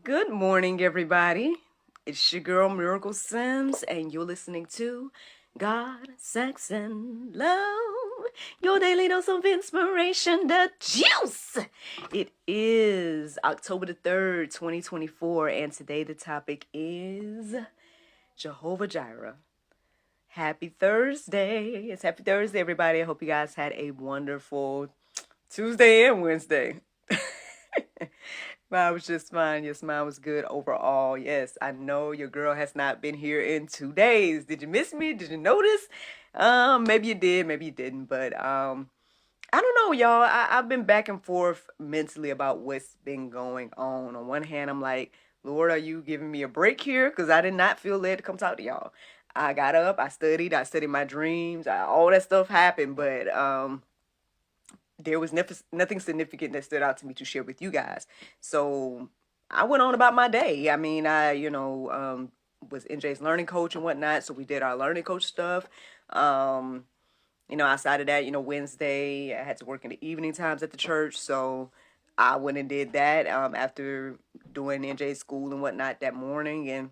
Good morning, everybody. It's your girl Miracle Sims, and you're listening to God, Sex, and Love, your daily dose of inspiration, the juice. It is October the 3rd, 2024, and today the topic is Jehovah Jireh. Happy Thursday. It's Happy Thursday, everybody. I hope you guys had a wonderful Tuesday and Wednesday. Mine was just fine. Yes, mine was good overall. Yes, I know your girl has not been here in 2 days. Did you miss me? Did you notice? Maybe you did, maybe you didn't. But I don't know, y'all. I've been back and forth mentally about what's been going on. On one hand, I'm like, Lord, are you giving me a break here? Because I did not feel led to come talk to y'all. I got up, I studied my dreams, all that stuff happened, but there was nothing significant that stood out to me to share with you guys. So I went on about my day. I mean, I was NJ's learning coach and whatnot. So we did our learning coach stuff. Outside of that, Wednesday, I had to work in the evening times at the church. So I went and did that after doing NJ's school and whatnot that morning. And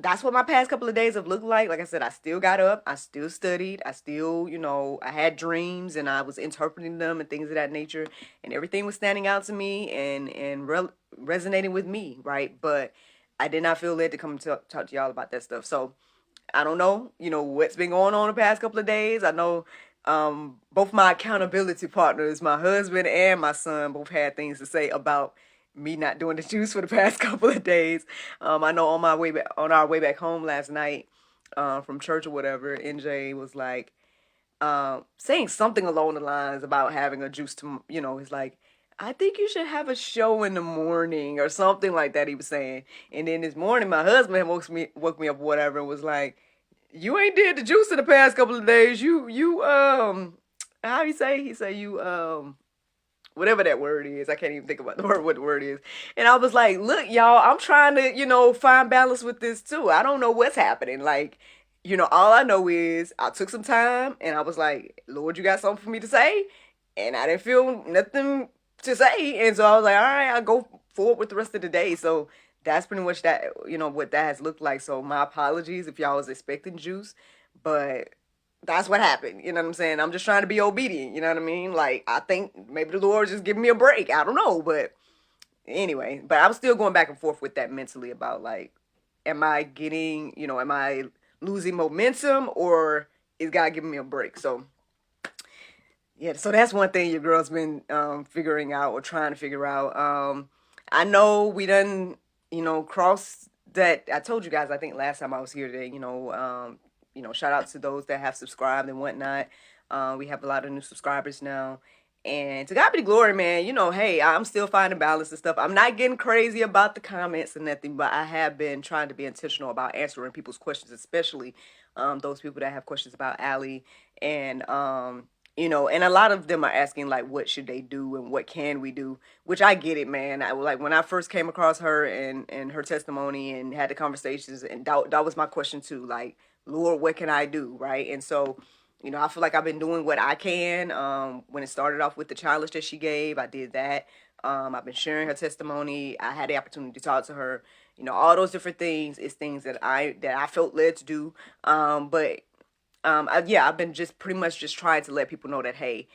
that's what my past couple of days have looked like. Like I said, I still got up, I still studied, I still, I had dreams and I was interpreting them and things of that nature, and everything was standing out to me and resonating with me, right? But I did not feel led to come talk to y'all about that stuff. So I don't know, what's been going on the past couple of days. I know both my accountability partners, my husband and my son, both had things to say about me not doing the juice for the past couple of days. I know on our way back home last night from church or whatever, NJ was like saying something along the lines about having a juice to, he's like, I think you should have a show in the morning or something like that. He was saying, and then this morning my husband woke me up, whatever, and was like, you ain't did the juice in the past couple of days. You how you say? He say you whatever that word is. I can't even think about what the word is. And I was like, look, y'all, I'm trying to, find balance with this too. I don't know what's happening. Like, all I know is I took some time and I was like, Lord, you got something for me to say? And I didn't feel nothing to say. And so I was like, all right, I'll go forward with the rest of the day. So that's pretty much that, what that has looked like. So my apologies if y'all was expecting juice, but that's what happened. You know what I'm saying? I'm just trying to be obedient. You know what I mean? Like, I think maybe the Lord just giving me a break. I don't know. But anyway, but I was still going back and forth with that mentally about like, am I losing momentum or is God giving me a break? So yeah, so that's one thing your girl's been figuring out or trying to figure out. I know we done, crossed that. I told you guys, I think last time I was here today, shout out to those that have subscribed and whatnot. We have a lot of new subscribers now. And to God be the glory, man. Hey, I'm still finding balance and stuff. I'm not getting crazy about the comments and nothing, but I have been trying to be intentional about answering people's questions, especially those people that have questions about Allie. And and a lot of them are asking like, what should they do and what can we do? Which I get it, man. I like when I first came across her and her testimony and had the conversations, and that was my question too. Like, Lord, what can I do, right? And so, I feel like I've been doing what I can. When it started off with the challenge that she gave, I did that. I've been sharing her testimony. I had the opportunity to talk to her. All those different things is things that I felt led to do. But I've been just pretty much just trying to let people know that, hey,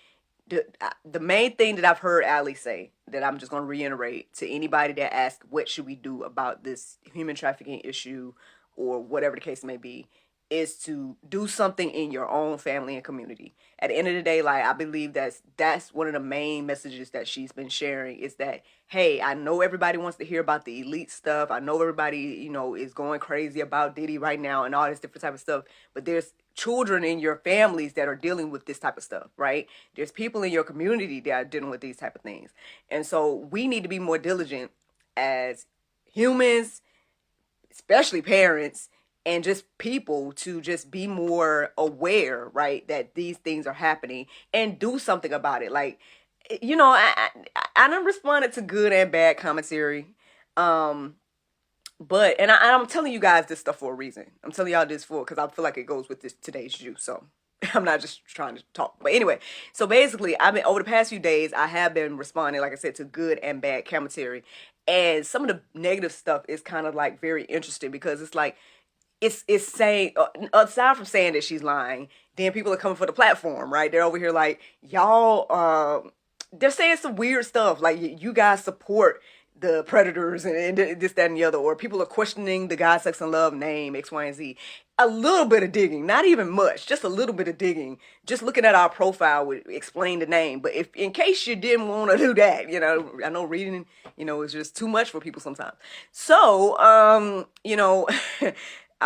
the main thing that I've heard Allie say that I'm just going to reiterate to anybody that asks, what should we do about this human trafficking issue or whatever the case may be, is to do something in your own family and community. At the end of the day, like, I believe that's one of the main messages that she's been sharing is that, hey, I know everybody wants to hear about the elite stuff. I know everybody, is going crazy about Diddy right now and all this different type of stuff, but there's children in your families that are dealing with this type of stuff, right? There's people in your community that are dealing with these type of things. And so we need to be more diligent as humans, especially parents, and just people to just be more aware, right, that these things are happening and do something about it. Like, I done responded to good and bad commentary. But, and I'm telling you guys this stuff for a reason. I'm telling y'all this because I feel like it goes with this today's juice. So I'm not just trying to talk. But anyway, so basically, I've been over the past few days, I have been responding, like I said, to good and bad commentary. And some of the negative stuff is kind of like very interesting because it's like it's saying aside from saying that she's lying, then people are coming for the platform, right? They're over here like y'all. They're saying some weird stuff like you guys support the predators and this, that, and the other, or people are questioning the God, Sex, and Love name X, Y, and Z. A little bit of digging, not even much, just a little bit of digging. Just looking at our profile would explain the name. But if, in case you didn't want to do that, I know reading, is just too much for people sometimes. So, I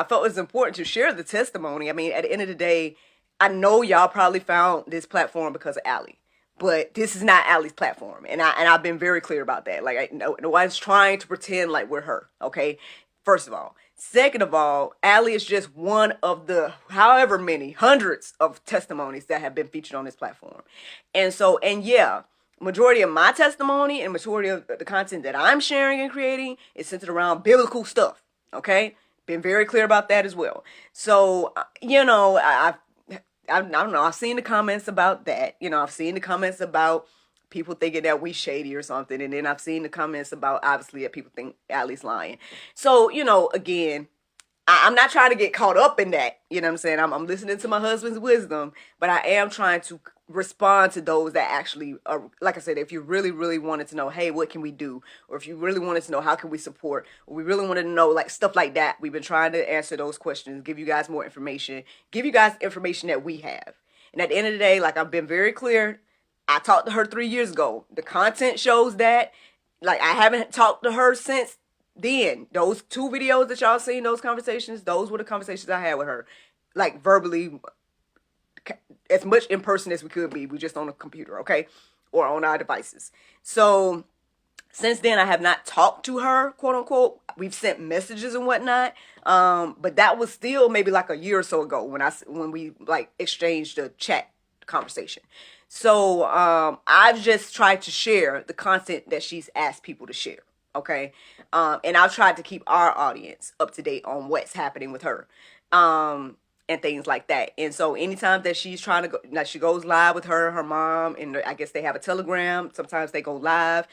felt it was important to share the testimony. I mean, at the end of the day, I know y'all probably found this platform because of Allie, but this is not Allie's platform, and I've been very clear about that. Like, nobody's trying to pretend like we're her. Okay, first of all. Second of all, Allie is just one of the however many hundreds of testimonies that have been featured on this platform, and yeah. Majority of my testimony and majority of the content that I'm sharing and creating is centered around biblical stuff. Okay, been very clear about that as well. So, I don't know. I've seen the comments about that. I've seen the comments about people thinking that we shady or something. And then I've seen the comments about, obviously, that people think Allie's lying. So, again, I'm not trying to get caught up in that. You know what I'm saying? I'm listening to my husband's wisdom, but I am trying to respond to those that actually are, like I said, if you really, really wanted to know, hey, what can we do? Or if you really wanted to know, how can we support? Or we really wanted to know, like, stuff like that. We've been trying to answer those questions, give you guys more information, give you guys information that we have. And at the end of the day, like, I've been very clear. I talked to her 3 years ago. The content shows that. Like, I haven't talked to her since then. Those 2 videos that y'all seen, those conversations, those were the conversations I had with her. Like, verbally, as much in person as we could be. We just on a computer, okay? Or on our devices. So, since then, I have not talked to her, quote unquote. We've sent messages and whatnot. But that was still maybe like a year or so ago when we like exchanged a chat conversation. So, I've just tried to share the content that she's asked people to share. Okay. And I've tried to keep our audience up to date on what's happening with her. And things like that. And so anytime that she's trying to go, like she goes live with her mom, and I guess they have a Telegram. Sometimes they go live.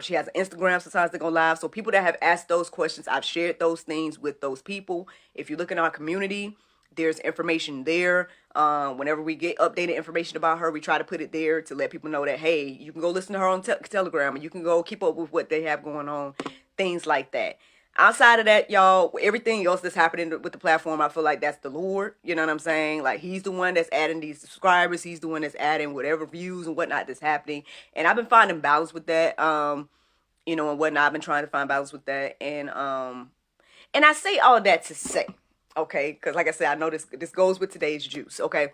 She has an Instagram. Sometimes they go live. So people that have asked those questions, I've shared those things with those people. If you look in our community, there's information there. Whenever we get updated information about her, we try to put it there to let people know that, hey, you can go listen to her on Telegram, and you can go keep up with what they have going on, things like that. Outside of that, y'all, everything else that's happening with the platform, I feel like that's the Lord. You know what I'm saying? Like, he's the one that's adding these subscribers. He's the one that's adding whatever views and whatnot that's happening. And I've been finding balance with that, and whatnot. I've been trying to find balance with that. And I say all of that to say, okay, because like I said, I know this goes with today's juice, okay?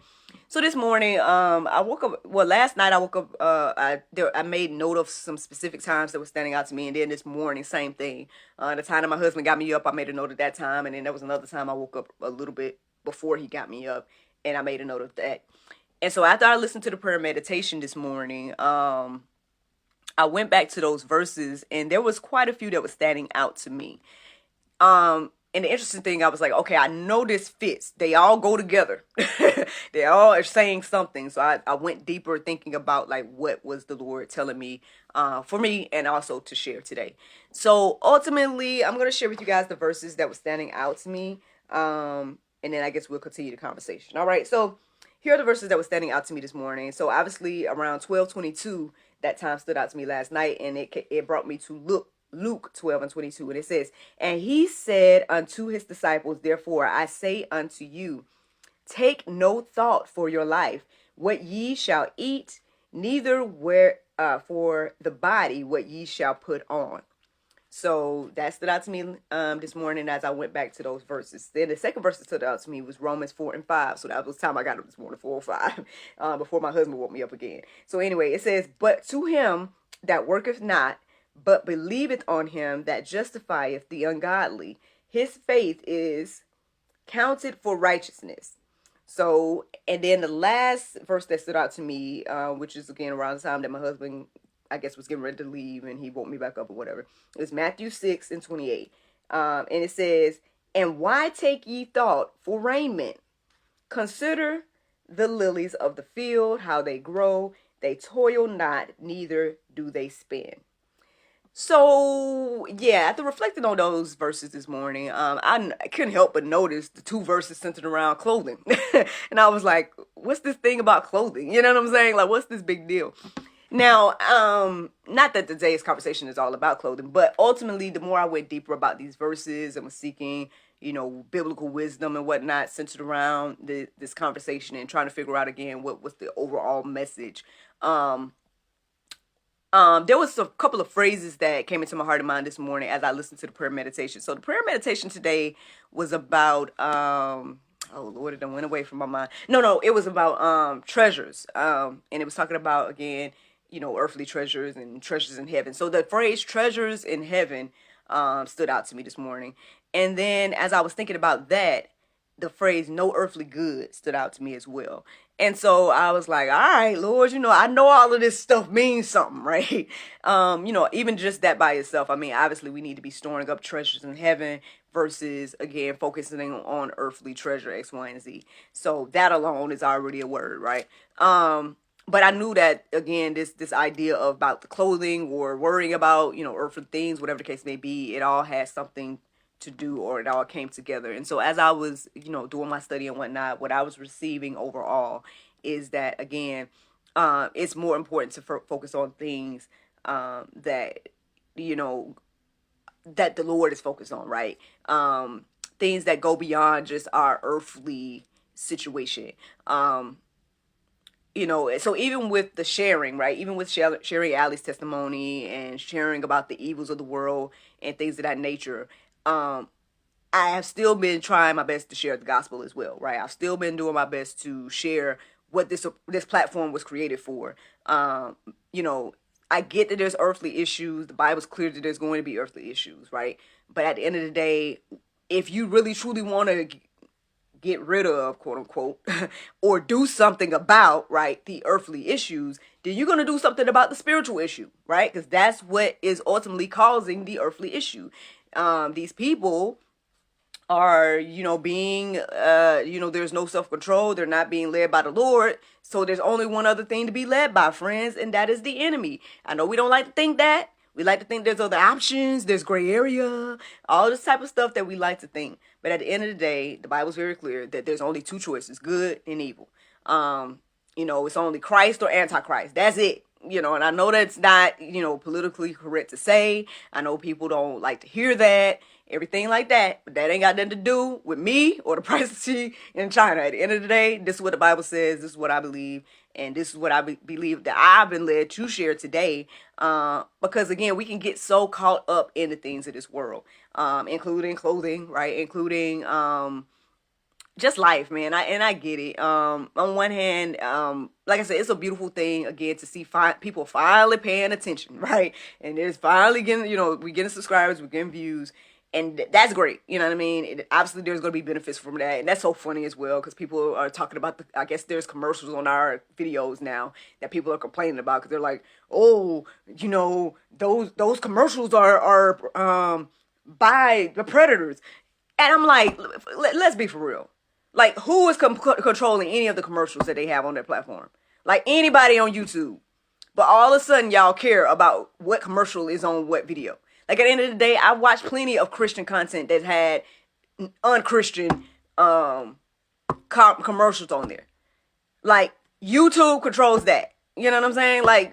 So this morning, I woke up, last night I woke up, I made note of some specific times that were standing out to me, and then this morning, same thing. The time that my husband got me up, I made a note of that time, and then there was another time I woke up a little bit before he got me up, and I made a note of that. And so after I listened to the prayer meditation this morning, I went back to those verses, and there was quite a few that were standing out to me. And the interesting thing, I was like, okay, I know this fits. They all go together. They all are saying something. So I went deeper thinking about like what was the Lord telling me for me and also to share today. So ultimately, I'm going to share with you guys the verses that were standing out to me. And then I guess we'll continue the conversation. All right. So here are the verses that were standing out to me this morning. So obviously around 12:22, that time stood out to me last night, and it brought me to Luke 12:22, and it says, and he said unto his disciples, therefore I say unto you, take no thought for your life, what ye shall eat, neither for the body what ye shall put on. So that stood out to me this morning as I went back to those verses. Then the second verse that stood out to me was Romans 4:5. So that was the time I got up this morning, 4:05, before my husband woke me up again. So anyway, it says, but to him that worketh not, but believeth on him that justifieth the ungodly, his faith is counted for righteousness. So, and then the last verse that stood out to me, which is again around the time that my husband, I guess, was getting ready to leave and he woke me back up or whatever, is Matthew 6:28. And it says, and why take ye thought for raiment? Consider the lilies of the field, how they grow. They toil not, neither do they spin. So yeah, after reflecting on those verses this morning, I couldn't help but notice the two verses centered around clothing, and I was like, "What's this thing about clothing?" You know what I'm saying? Like, what's this big deal? Now, not that today's conversation is all about clothing, but ultimately, the more I went deeper about these verses and was seeking, biblical wisdom and whatnot centered around this conversation and trying to figure out again what was the overall message. There was a couple of phrases that came into my heart and mind this morning as I listened to the prayer meditation. So the prayer meditation today was about oh Lord, it done went away from my mind. No, it was about treasures. And it was talking about again, earthly treasures and treasures in heaven. So the phrase treasures in heaven stood out to me this morning. And then as I was thinking about that, the phrase no earthly good stood out to me as well. And so I was like, all right, Lord, I know all of this stuff means something, right? Even just that by itself. I mean, obviously we need to be storing up treasures in heaven versus, again, focusing on earthly treasure, X, Y, and Z. So that alone is already a word, right? But I knew that, again, this idea about the clothing or worrying about, earthly things, whatever the case may be, it all has something to do, or it all came together. And so as I was, doing my study and whatnot, what I was receiving overall is that, again, it's more important to focus on things that, that the Lord is focused on, right? Things that go beyond just our earthly situation. So even with the sharing, right? Even with sharing Allie's testimony and sharing about the evils of the world and things of that nature, I have still been trying my best to share the gospel as well, right? I've still been doing my best to share what this platform was created for. I get that there's earthly issues. The Bible's clear that there's going to be earthly issues, right? But at the end of the day, if you really truly want to get rid of, quote unquote, or do something about, right, the earthly issues, then you're going to do something about the spiritual issue, right? Because that's what is ultimately causing the earthly issue. These people are, being, there's no self-control. They're not being led by the Lord. So there's only one other thing to be led by, friends, and that is the enemy. I know we don't like to think that. We like to think there's other options. There's gray area, all this type of stuff that we like to think. But at the end of the day, the Bible's very clear that there's only two choices, good and evil. It's only Christ or Antichrist. That's it. And I know that's not, politically correct to say. I know people don't like to hear that, everything like that, but that ain't got nothing to do with me or the presidency in China. At the end of the day, this is what the Bible says. This is what I believe. And this is what I believe that I've been led to share today. Because again, we can get so caught up in the things of this world, including clothing, right? Including, just life, man. I get it. On one hand, like I said, it's a beautiful thing again to see people finally paying attention, right? And there's finally getting, we're getting subscribers, we're getting views, and that's great. You know what I mean? Obviously, there's going to be benefits from that, and that's so funny as well because people are talking about I guess there's commercials on our videos now that people are complaining about because they're like, oh, those commercials are by the predators, and I'm like, let's be for real. Like, who is controlling any of the commercials that they have on their platform? Like, anybody on YouTube. But all of a sudden, y'all care about what commercial is on what video. Like, at the end of the day, I watched plenty of Christian content that had unchristian commercials on there. Like, YouTube controls that. You know what I'm saying? Like,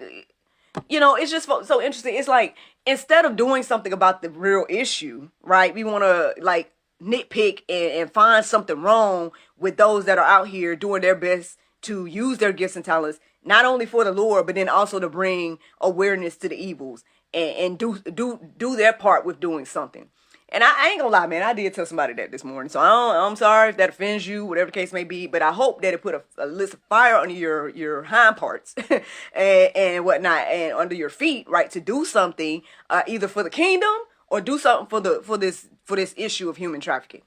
it's just so interesting. It's like, instead of doing something about the real issue, right, we want to, like, nitpick and find something wrong with those that are out here doing their best to use their gifts and talents, not only for the Lord, but then also to bring awareness to the evils and do their part with doing something. And I ain't gonna lie, man, I did tell somebody that this morning. So I'm sorry if that offends you, whatever the case may be, but I hope that it put a list of fire under your hind parts and whatnot, and under your feet, right, to do something either for the kingdom or do something for this issue of human trafficking.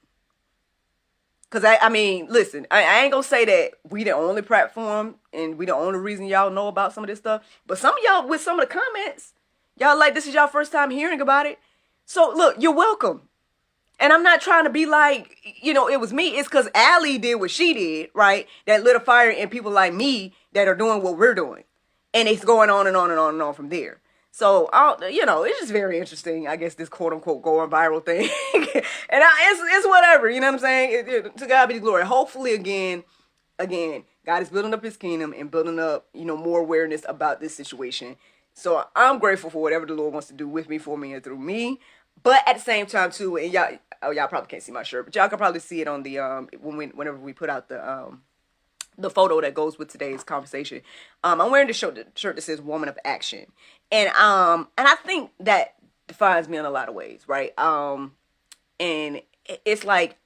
Because I mean, listen, I ain't gonna say that we the only platform and we the only reason y'all know about some of this stuff. But some of y'all, with some of the comments, y'all like this is y'all first time hearing about it. So look, you're welcome. And I'm not trying to be like, it was me. It's because Allie did what she did, right? That lit a fire in people like me that are doing what we're doing. And it's going on and on and on and on from there. So, it's just very interesting, I guess, this quote unquote going viral thing. And it's whatever, you know what I'm saying? To God be the glory. Hopefully, again, God is building up his kingdom and building up, more awareness about this situation. So I'm grateful for whatever the Lord wants to do with me, for me, and through me. But at the same time, too, and y'all probably can't see my shirt, but y'all can probably see it on the whenever we put out the photo that goes with today's conversation. I'm wearing the shirt that says "Woman of Action," and I think that defines me in a lot of ways, right? And it's like,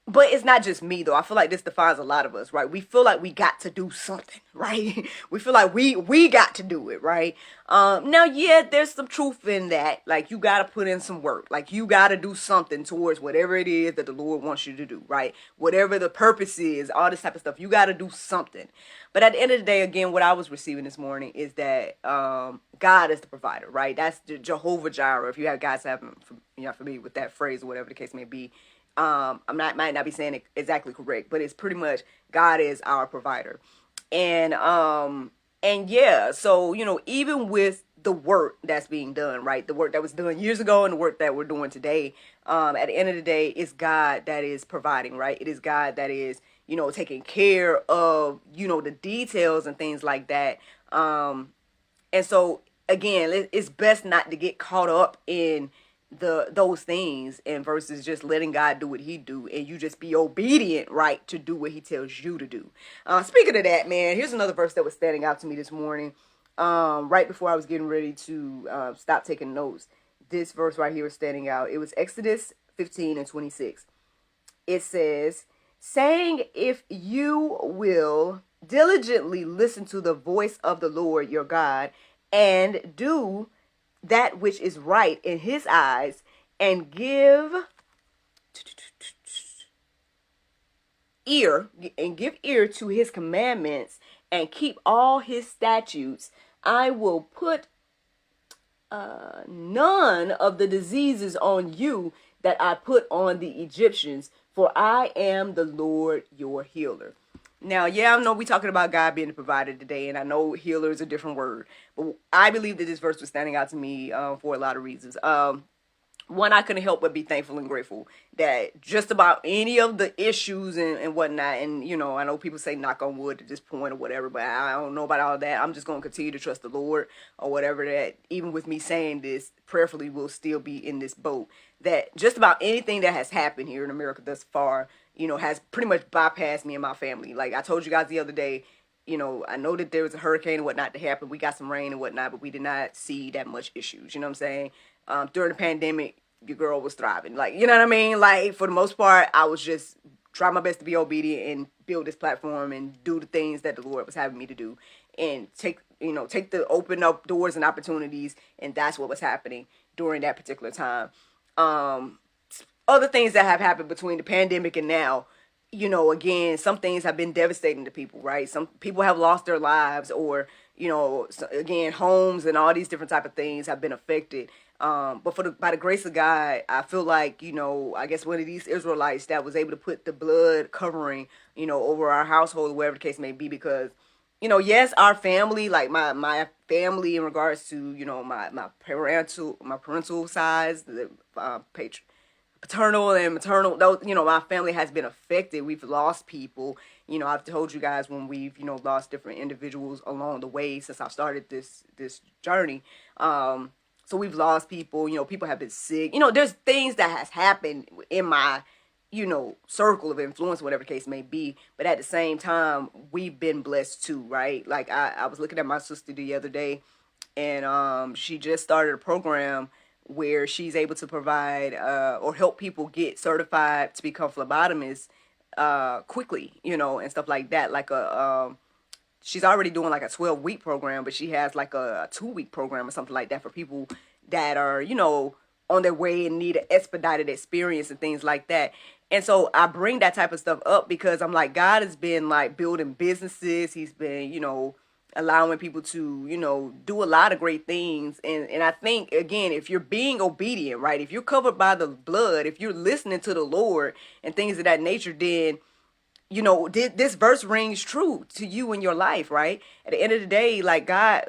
but it's not just me though. I feel like this defines a lot of us, right? We feel like we got to do something, right? We feel like we got to do it, right? Now, yeah, there's some truth in that. Like, you got to put in some work. Like, you got to do something towards whatever it is that the Lord wants you to do, right? Whatever the purpose is, all this type of stuff, you got to do something. But at the end of the day, again, what I was receiving this morning is that God is the provider, right? That's the Jehovah Jireh. If you have guys having, familiar with that phrase or whatever the case may be. Might not be saying it exactly correct, but it's pretty much God is our provider. And yeah, so, even with the work that's being done, right? The work that was done years ago and the work that we're doing today, at the end of the day, it's God that is providing, right? It is God that is, taking care of, the details and things like that. And so, again, it's best not to get caught up in those things and versus just letting God do what he do, and you just be obedient, right, to do what he tells you to do. Speaking of that, man, here's another verse that was standing out to me this morning, right before I was getting ready to stop taking notes. This verse right here is standing out. It was Exodus 15:26. It says, saying, if you will diligently listen to the voice of the Lord your God and do that which is right in his eyes, and give ear to his commandments and keep all his statutes, I will put none of the diseases on you that I put on the Egyptians, for I am the Lord your healer. Now, yeah, I know we're talking about God being the provider today, and I know healer is a different word, but I believe that this verse was standing out to me for a lot of reasons. One, I couldn't help but be thankful and grateful that just about any of the issues and whatnot, and, I know people say knock on wood at this point or whatever, but I don't know about all that. I'm just going to continue to trust the Lord or whatever, that even with me saying this, prayerfully will still be in this boat, that just about anything that has happened here in America thus far, has pretty much bypassed me and my family. Like I told you guys the other day, I know that there was a hurricane and whatnot to happen. We got some rain and whatnot, but we did not see that much issues. You know what I'm saying? During the pandemic, your girl was thriving. Like, you know what I mean? Like, for the most part, I was just trying my best to be obedient and build this platform and do the things that the Lord was having me to do, and take the open up doors and opportunities. And that's what was happening during that particular time. Other things that have happened between the pandemic and now, again, some things have been devastating to people, right? Some people have lost their lives, or, again, homes and all these different type of things have been affected. But by the grace of God, I feel like, I guess one of these Israelites that was able to put the blood covering, over our household, whatever the case may be, because, yes, our family, like my family in regards to, my parental sides, the paternal and maternal, though, my family has been affected. We've lost people. I've told you guys when we've, lost different individuals along the way since I started this journey. So we've lost people, people have been sick. There's things that has happened in my, circle of influence, whatever the case may be. But at the same time, we've been blessed too, right? Like I was looking at my sister the other day, and she just started a program where she's able to provide or help people get certified to become phlebotomists quickly, and stuff like that. Like she's already doing like a 12-week program, but she has like a 2-week program or something like that for people that are, on their way and need an expedited experience and things like that. And so I bring that type of stuff up because I'm like, God has been like building businesses. He's been, allowing people to, do a lot of great things. And I think, again, if you're being obedient, right, if you're covered by the blood, if you're listening to the Lord and things of that nature, then, this verse rings true to you in your life, right? At the end of the day, like God,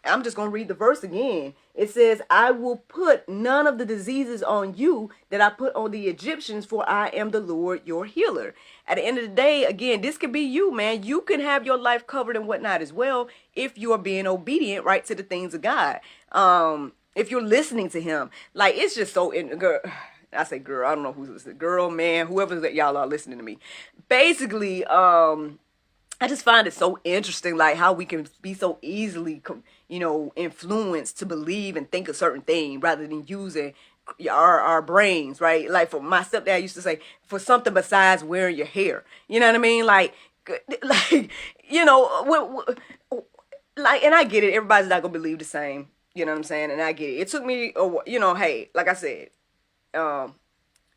I'm just going to read the verse again. It says, I will put none of the diseases on you that I put on the Egyptians, for I am the Lord your healer. At the end of the day, again, this could be you, man. You can have your life covered and whatnot as well if you are being obedient, right, to the things of God. If you're listening to him. Like, it's just so, girl, I say girl, I don't know who's listening. Girl, man, whoever that y'all are listening to me. Basically, I just find it so interesting, like how we can be so easily, influenced to believe and think a certain thing rather than using our brains, right? Like for my stepdad used to say, for something besides wearing your hair. You know what I mean? Like, like, and I get it. Everybody's not gonna believe the same. You know what I'm saying? And I get it. It took me, hey, like I said,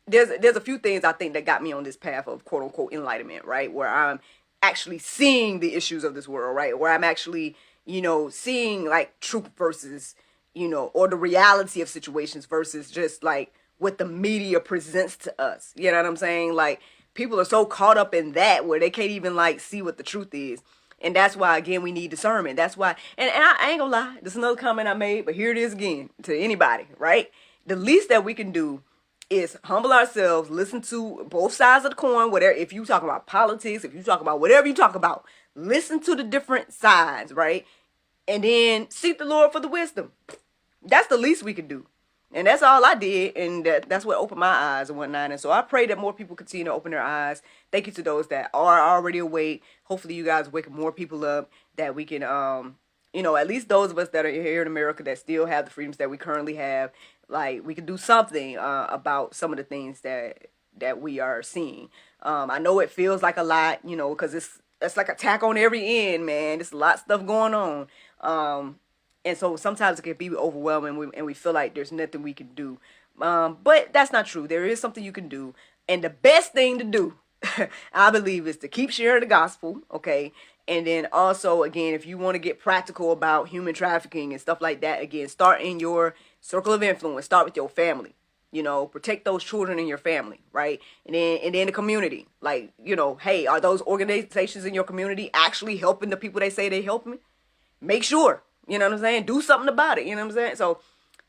there's a few things I think that got me on this path of quote unquote enlightenment, right? Where I'm actually seeing the issues of this world, right? Where I'm actually, seeing like truth versus, or the reality of situations versus just like what the media presents to us. You know what I'm saying? Like people are so caught up in that where they can't even like see what the truth is. And that's why, again, we need discernment. That's why, and I ain't gonna lie, this is another comment I made, but here it is again to anybody, right? The least that we can do is humble ourselves, listen to both sides of the coin, whatever. If you talk about politics, if you talk about whatever you talk about, listen to the different sides, right? And then seek the Lord for the wisdom. That's the least we can do. And that's all I did, and that's what opened my eyes and whatnot. And so I pray that more people continue to open their eyes. Thank you to those that are already awake. Hopefully you guys wake more people up that we can, at least those of us that are here in America that still have the freedoms that we currently have, like we can do something about some of the things that we are seeing. I know it feels like a lot, because it's like attack on every end, man. There's a lot of stuff going on. And so sometimes it can be overwhelming and we feel like there's nothing we can do. But that's not true. There is something you can do. And the best thing to do, I believe, is to keep sharing the gospel, okay? And then also, again, if you want to get practical about human trafficking and stuff like that, again, start in your circle of influence. Start with your family. Protect those children in your family, right? And then the community. Like, hey, are those organizations in your community actually helping the people they say they helping? Make sure. You know what I'm saying? Do something about it. You know what I'm saying? So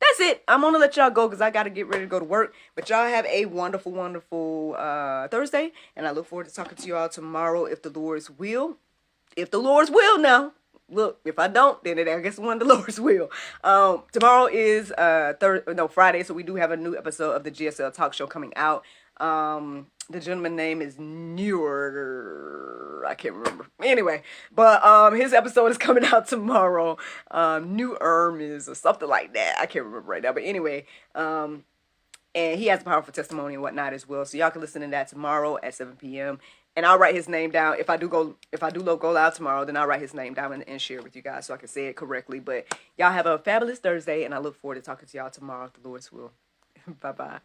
that's it. I'm going to let y'all go because I got to get ready to go to work. But y'all have a wonderful, wonderful Thursday. And I look forward to talking to y'all tomorrow if the Lord's will. If the Lord's will now. Look, if I don't, then I guess one of the Lord's will. Tomorrow is Friday. So we do have a new episode of the GSL Talk Show coming out. The gentleman's name is Newer. I can't remember. Anyway, but his episode is coming out tomorrow. New is or something like that. I can't remember right now. But anyway, and he has a powerful testimony and whatnot as well. So y'all can listen to that tomorrow at 7 p.m. And I'll write his name down. If I do go live tomorrow, then I'll write his name down and share it with you guys so I can say it correctly. But y'all have a fabulous Thursday, and I look forward to talking to y'all tomorrow if the Lord's will. Bye-bye.